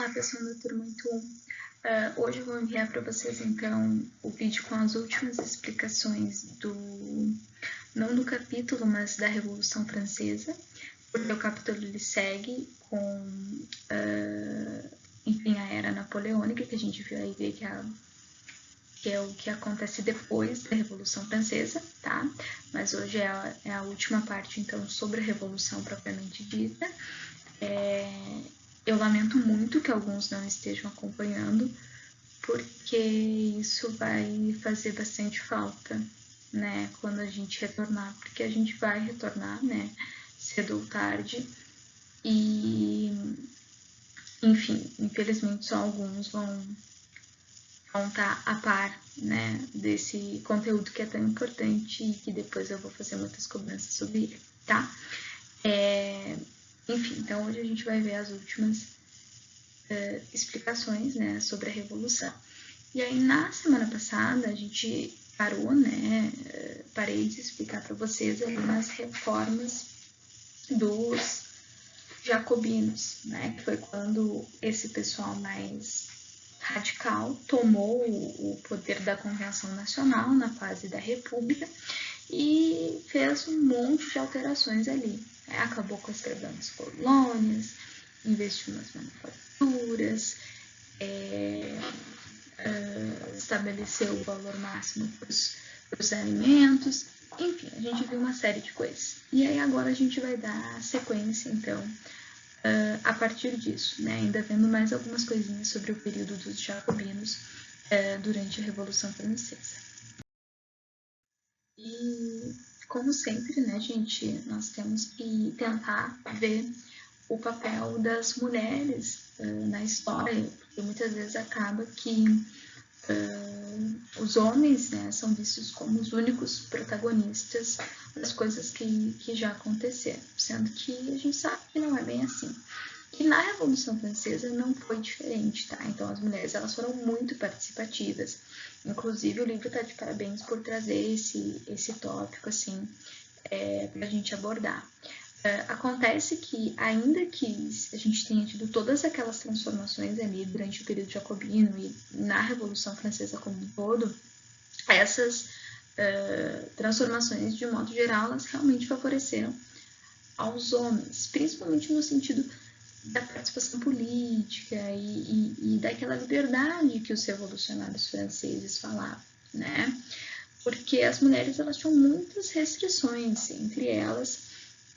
Olá, pessoal da turma 81. Hoje eu vou enviar para vocês, então, o vídeo com as últimas explicações não do capítulo, mas da Revolução Francesa, porque o capítulo ele segue com, enfim, a Era Napoleônica, que a gente vai ver que é o que acontece depois da Revolução Francesa, tá? Mas hoje é a última parte, então, sobre a Revolução propriamente dita. Eu lamento muito que alguns não estejam acompanhando, porque isso vai fazer bastante falta, né, quando a gente retornar, porque a gente vai retornar, né, cedo ou tarde, e, enfim, infelizmente só alguns vão estar a par, né, desse conteúdo que é tão importante e que depois eu vou fazer muitas cobranças sobre ele, tá? Enfim, então hoje a gente vai ver as últimas explicações, né, sobre a Revolução. E aí, na semana passada, a gente parou, né, parei de explicar para vocês ali nas reformas dos jacobinos, né, que foi quando esse pessoal mais radical tomou o poder da Convenção Nacional na fase da República e fez um monte de alterações ali. Acabou com as grandes colônias, investiu nas manufaturas, estabeleceu o valor máximo para os alimentos, enfim, a gente viu uma série de coisas. E aí agora a gente vai dar sequência, então, a partir disso, né? Ainda vendo mais algumas coisinhas sobre o período dos jacobinos durante a Revolução Francesa. E, como sempre, né, gente, nós temos que tentar ver o papel das mulheres na história, porque muitas vezes acaba que os homens, né, são vistos como os únicos protagonistas das coisas que já aconteceram, sendo que a gente sabe que não é bem assim. E na Revolução Francesa não foi diferente, tá? Então as mulheres elas foram muito participativas. Inclusive o livro está de parabéns por trazer esse tópico assim para a gente abordar. Acontece que, ainda que a gente tenha tido todas aquelas transformações ali durante o período jacobino e na Revolução Francesa como um todo, essas transformações, de modo geral, elas realmente favoreceram aos homens, principalmente no sentido da participação política e daquela liberdade que os revolucionários franceses falavam, né? Porque as mulheres elas tinham muitas restrições, entre elas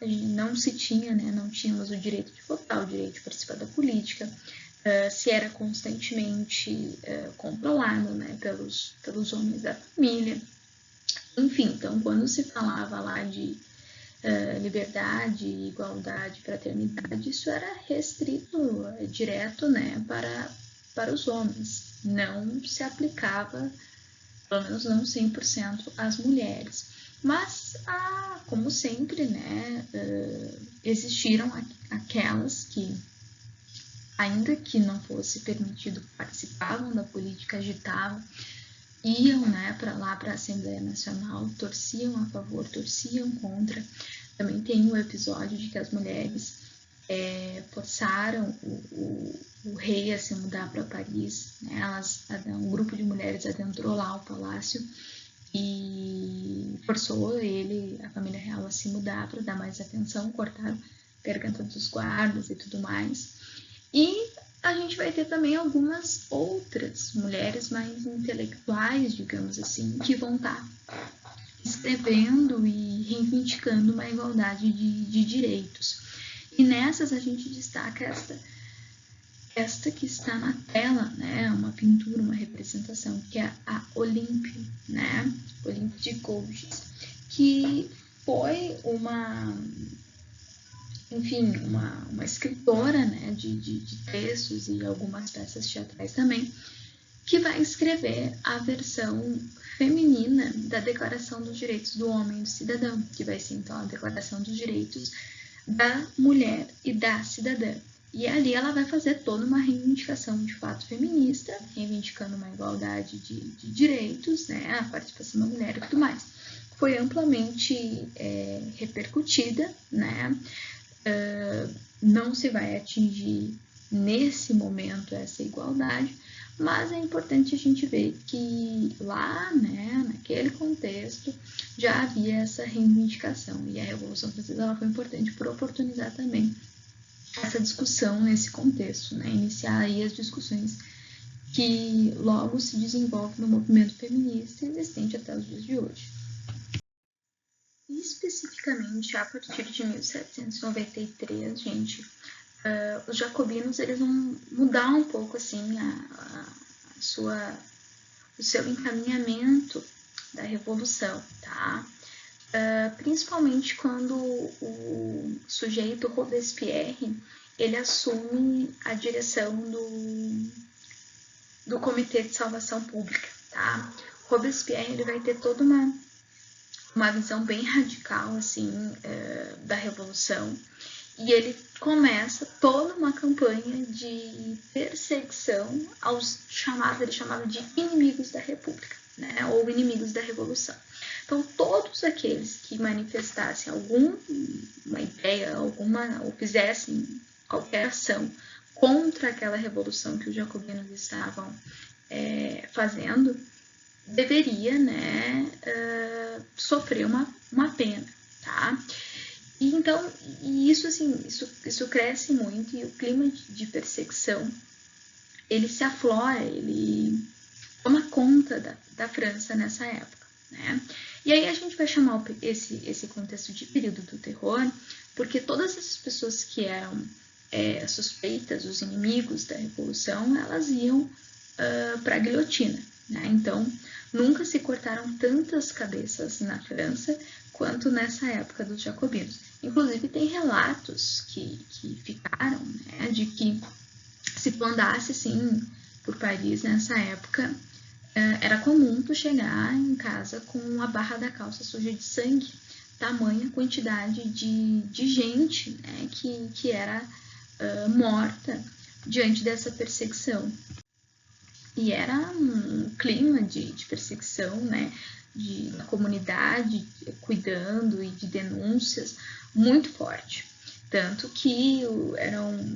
não se tinha, né, não tínhamos o direito de votar, o direito de participar da política, se era constantemente controlado, né, pelos homens da família. Enfim, então, quando se falava lá de liberdade, igualdade, fraternidade, isso era restrito direto, né, para os homens. Não se aplicava, pelo menos não 100%, às mulheres. Mas, como sempre, né, existiram aquelas que, ainda que não fosse permitido, participavam da política, agitavam, iam, né, para lá, para a Assembleia Nacional, torciam a favor, torciam contra. Também tem o episódio de que as mulheres forçaram o rei a se mudar para Paris, né? Um grupo de mulheres adentrou lá ao palácio e forçou a família real, a se mudar para dar mais atenção, cortaram a garganta dos guardas e tudo mais. E a gente vai ter também algumas outras mulheres mais intelectuais, digamos assim, que vão estar escrevendo e reivindicando uma igualdade de direitos. E nessas a gente destaca esta que está na tela, né, uma pintura, uma representação, que é a Olímpia, né, Olímpia de Gouges, que foi uma escritora, né, de textos e algumas peças teatrais também, que vai escrever a versão feminina da Declaração dos Direitos do Homem e do Cidadão, que vai ser, então, a Declaração dos Direitos da Mulher e da Cidadã. E ali ela vai fazer toda uma reivindicação de fato feminista, reivindicando uma igualdade de direitos, né, a participação da mulher e tudo mais. Foi amplamente repercutida, né, não se vai atingir nesse momento essa igualdade, mas é importante a gente ver que lá, né, naquele contexto, já havia essa reivindicação, e a Revolução Francesa ela foi importante por oportunizar também essa discussão nesse contexto, né, iniciar aí as discussões que logo se desenvolve no movimento feminista existente até os dias de hoje. E especificamente a partir de 1793, gente, os jacobinos eles vão mudar um pouco assim o seu encaminhamento da revolução, tá? Principalmente quando o sujeito Robespierre ele assume a direção do Comitê de Salvação Pública, tá? Robespierre ele vai ter toda uma visão bem radical assim da revolução. E ele começa toda uma campanha de perseguição aos ele chamava de inimigos da República, né? Ou inimigos da Revolução. Então, todos aqueles que manifestassem alguma ideia, ou fizessem qualquer ação contra aquela revolução que os jacobinos estavam fazendo, deveria, né, sofrer uma pena, tá? E então, isso assim, isso cresce muito e o clima de perseguição, ele se aflora, ele toma conta da França nessa época, né? E aí a gente vai chamar esse contexto de período do terror, porque todas essas pessoas que eram suspeitas, os inimigos da Revolução, elas iam para a guilhotina, né? Então, nunca se cortaram tantas cabeças na França quanto nessa época dos jacobinos. Inclusive, tem relatos que ficaram, né, de que se tu andasse, assim, por Paris nessa época, era comum tu chegar em casa com a barra da calça suja de sangue, tamanha quantidade de gente, né, que era morta diante dessa perseguição. E era um clima de perseguição, né, da comunidade cuidando e de denúncias muito forte. Tanto que eram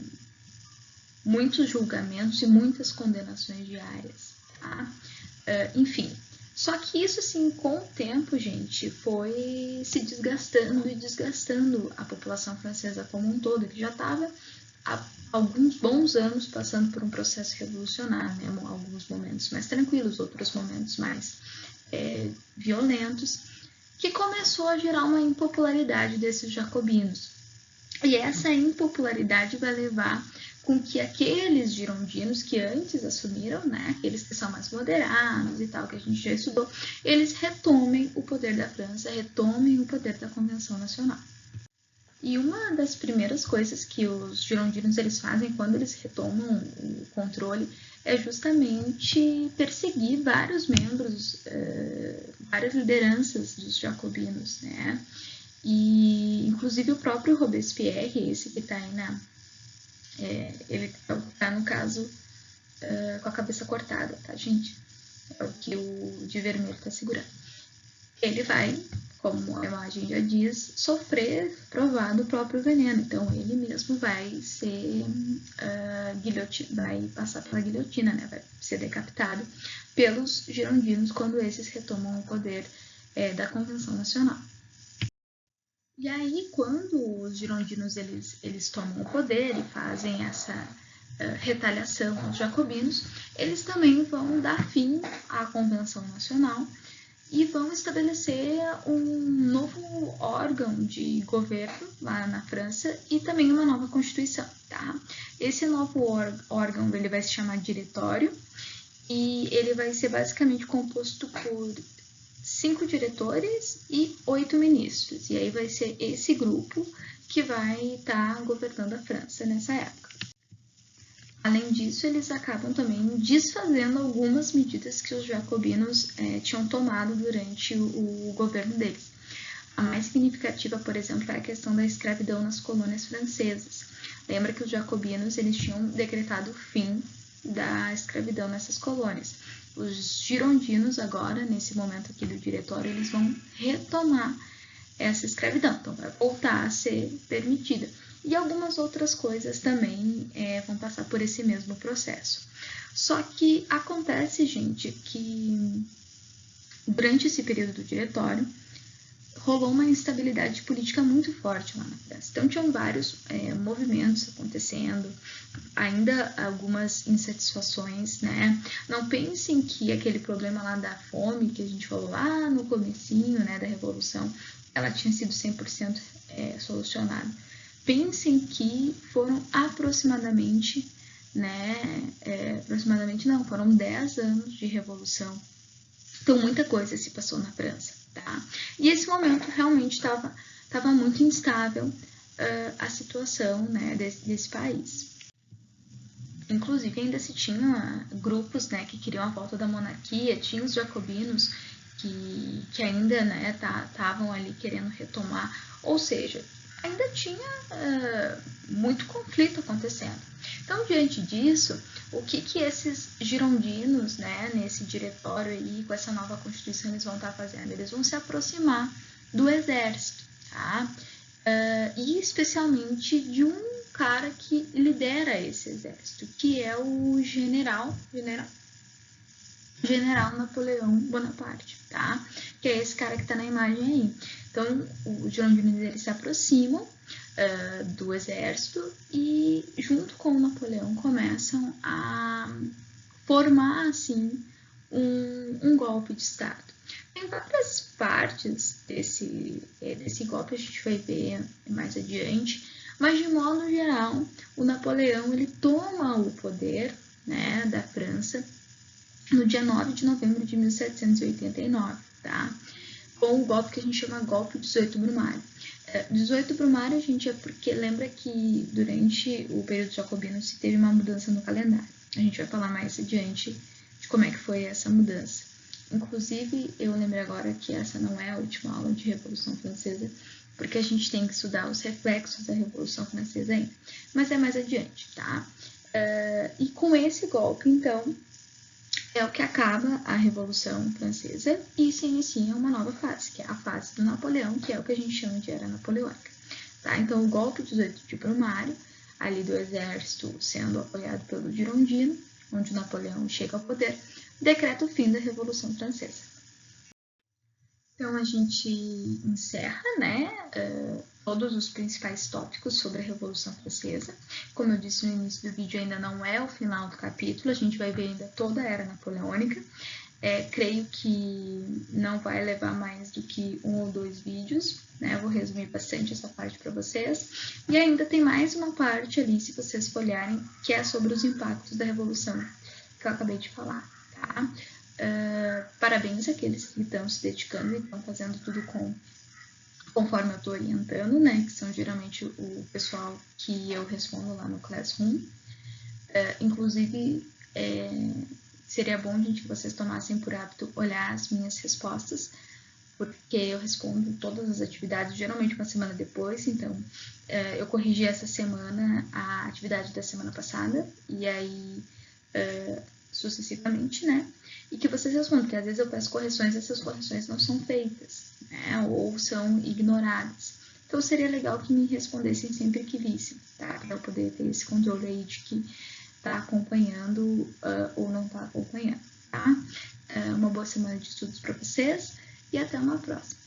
muitos julgamentos e muitas condenações diárias, tá? Enfim, só que isso, assim, com o tempo, gente, foi se desgastando e desgastando a população francesa como um todo, que já estava há alguns bons anos passando por um processo revolucionário, né? Alguns momentos mais tranquilos, outros momentos mais violentos, que começou a gerar uma impopularidade desses jacobinos. E essa impopularidade vai levar com que aqueles girondinos que antes assumiram, né, aqueles que são mais moderados e tal, que a gente já estudou, eles retomem o poder da França, retomem o poder da Convenção Nacional. E uma das primeiras coisas que os girondinos eles fazem quando eles retomam o controle é justamente perseguir vários membros, várias lideranças dos jacobinos, né? E inclusive o próprio Robespierre, esse que está aí ele está no caso com a cabeça cortada, tá, gente? É o que o de vermelho está segurando. Ele vai, como a imagem já diz, sofrer provado o próprio veneno. Então, ele mesmo vai ser vai passar pela guilhotina, né? Vai ser decapitado pelos girondinos quando esses retomam o poder da Convenção Nacional. E aí, quando os girondinos eles tomam o poder e fazem essa retaliação aos jacobinos, eles também vão dar fim à Convenção Nacional e vão estabelecer um novo órgão de governo lá na França e também uma nova Constituição, tá? Esse novo órgão ele vai se chamar Diretório e ele vai ser basicamente composto por 5 diretores e 8 ministros. E aí vai ser esse grupo que vai estar governando a França nessa época. Além disso, eles acabam também desfazendo algumas medidas que os jacobinos tinham tomado durante o governo deles. A mais significativa, por exemplo, é a questão da escravidão nas colônias francesas. Lembra que os jacobinos eles tinham decretado o fim da escravidão nessas colônias. Os girondinos agora, nesse momento aqui do diretório, eles vão retomar essa escravidão, então vai voltar a ser permitida. e algumas outras coisas também vão passar por esse mesmo processo. Só que acontece, gente, que durante esse período do diretório, rolou uma instabilidade política muito forte lá na França. Então, tinham vários movimentos acontecendo, ainda algumas insatisfações, né? Não pensem que aquele problema lá da fome, que a gente falou lá no comecinho, né, da Revolução, ela tinha sido 100% solucionada. Pensem que foram aproximadamente, foram 10 anos de Revolução. Então, muita coisa se passou na França, tá? E esse momento realmente estava muito instável a situação, né, desse país. Inclusive, ainda se tinha grupos, né, que queriam a volta da monarquia, tinha os jacobinos que ainda, né, estavam ali querendo retomar, ou seja, ainda tinha muito conflito acontecendo. Então, diante disso, o que esses girondinos, né, nesse diretório aí, com essa nova Constituição, eles vão estar fazendo? Eles vão se aproximar do exército, tá? E especialmente de um cara que lidera esse exército, que é o general Napoleão Bonaparte, tá? Que é esse cara que tá na imagem aí. Então, os girondinos, eles se aproximam do exército e, junto com o Napoleão, começam a formar, assim, um golpe de Estado. Tem várias partes desse golpe, a gente vai ver mais adiante, mas, de modo geral, o Napoleão, ele toma o poder, né, da França no dia 9 de novembro de 1789, tá? Com o golpe que a gente chama golpe 18 Brumário. 18 Brumário, gente, é porque lembra que durante o período jacobino se teve uma mudança no calendário. A gente vai falar mais adiante de como é que foi essa mudança. Inclusive, eu lembrei agora que essa não é a última aula de Revolução Francesa, porque a gente tem que estudar os reflexos da Revolução Francesa ainda. Mas é mais adiante, tá? E com esse golpe, então, é o que acaba a Revolução Francesa e se inicia uma nova fase, que é a fase do Napoleão, que é o que a gente chama de Era Napoleônica. Tá? Então, o golpe 18 de Brumário, ali do exército sendo apoiado pelo Girondino, onde o Napoleão chega ao poder, decreta o fim da Revolução Francesa. Então, a gente encerra, né, todos os principais tópicos sobre a Revolução Francesa. Como eu disse no início do vídeo, ainda não é o final do capítulo, a gente vai ver ainda toda a Era Napoleônica. Creio que não vai levar mais do que 1 ou 2 vídeos, né? Eu vou resumir bastante essa parte para vocês. E ainda tem mais uma parte ali, se vocês folharem, que é sobre os impactos da Revolução, que eu acabei de falar, tá? Parabéns àqueles que estão se dedicando e estão fazendo tudo conforme eu estou orientando, né? Que são geralmente o pessoal que eu respondo lá no Classroom. Inclusive, seria bom, gente, que vocês tomassem por hábito olhar as minhas respostas, porque eu respondo todas as atividades, geralmente uma semana depois. Então, eu corrigi essa semana a atividade da semana passada, e aí sucessivamente, né? E que vocês respondam, porque às vezes eu peço correções e essas correções não são feitas, né? Ou são ignoradas. Então, seria legal que me respondessem sempre que vissem, tá? Para eu poder ter esse controle aí de que tá acompanhando ou não tá acompanhando, tá? Uma boa semana de estudos para vocês e até uma próxima.